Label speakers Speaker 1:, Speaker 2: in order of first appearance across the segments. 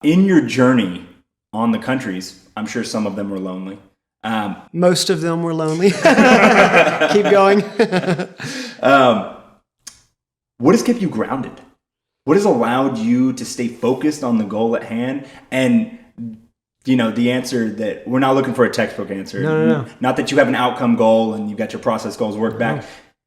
Speaker 1: In your journey on the countries, I'm sure some of them were lonely.
Speaker 2: Most of them were lonely. Keep going.
Speaker 1: What has kept you grounded? What has allowed you to stay focused on the goal at hand? And, the answer that we're not looking for a textbook answer.
Speaker 2: No.
Speaker 1: Not that you have an outcome goal and you've got your process goals worked back.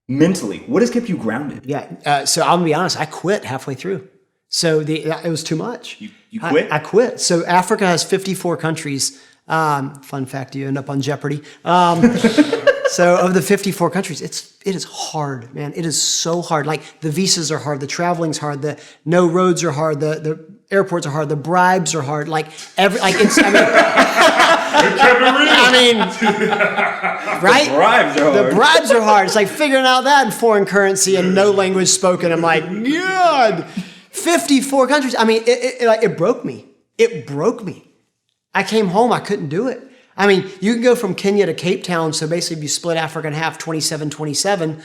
Speaker 1: Mentally, what has kept you grounded?
Speaker 2: Yeah. So I'm going to be honest. I quit halfway through. So it was too much.
Speaker 1: You quit?
Speaker 2: I quit. So Africa has 54 countries. Fun fact, you end up on Jeopardy. So of the 54 countries, it is hard, man. It is so hard. Like the visas are hard, the traveling's hard, the no roads are hard, the airports are hard, the bribes are hard. Right?
Speaker 1: The bribes are hard.
Speaker 2: The bribes are hard. It's like figuring out that in foreign currency and no language spoken. I'm like, God, 54 countries. It broke me. It broke me. I came home, I couldn't do it. You can go from Kenya to Cape Town, so basically if you split Africa in half, 27-27,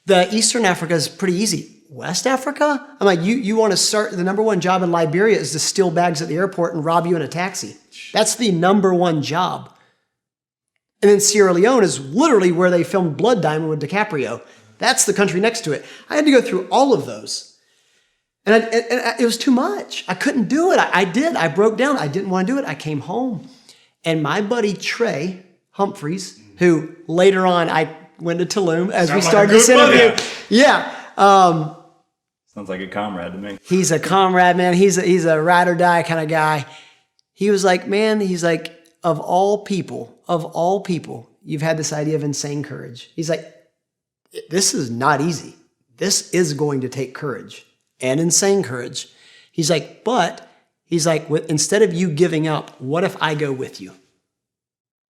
Speaker 2: the Eastern Africa is pretty easy. West Africa? You want to start, the number one job in Liberia is to steal bags at the airport and rob you in a taxi. That's the number one job. And then Sierra Leone is literally where they filmed Blood Diamond with DiCaprio. That's the country next to it. I had to go through all of those. And it was too much. I couldn't do it. I did. I broke down. I didn't want to do it. I came home. And my buddy Trey Humphreys, who later on I went to Tulum as we started this interview. Yeah.
Speaker 1: Sounds like a comrade to me.
Speaker 2: He's a comrade, man. He's a ride or die kind of guy. He was like, man, of all people, you've had this idea of insane courage. He's like, this is not easy. This is going to take courage and insane courage. He's like, instead of you giving up, what if I go with you?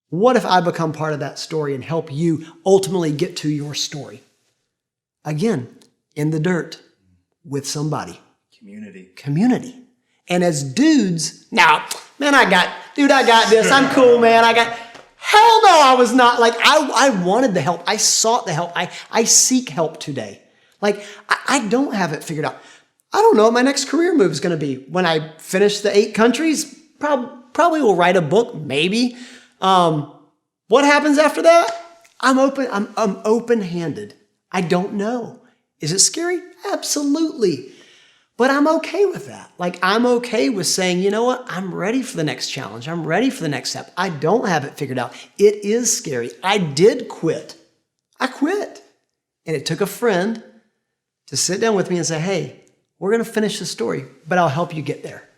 Speaker 2: What if I become part of that story and help you ultimately get to your story? Again, in the dirt with somebody. Community. And as dudes, now, man, I got this. I'm cool, man. Hell no, I was not. I wanted the help. I sought the help. I seek help today. I don't have it figured out. I don't know what my next career move is going to be. When I finish the 8 countries, probably will write a book, maybe. What happens after that? I'm open-handed. I don't know. Is it scary? Absolutely. But I'm okay with that. I'm okay with saying, you know what? I'm ready for the next challenge. I'm ready for the next step. I don't have it figured out. It is scary. I did quit. I quit. And it took a friend to sit down with me and say, hey, we're going to finish the story, but I'll help you get there.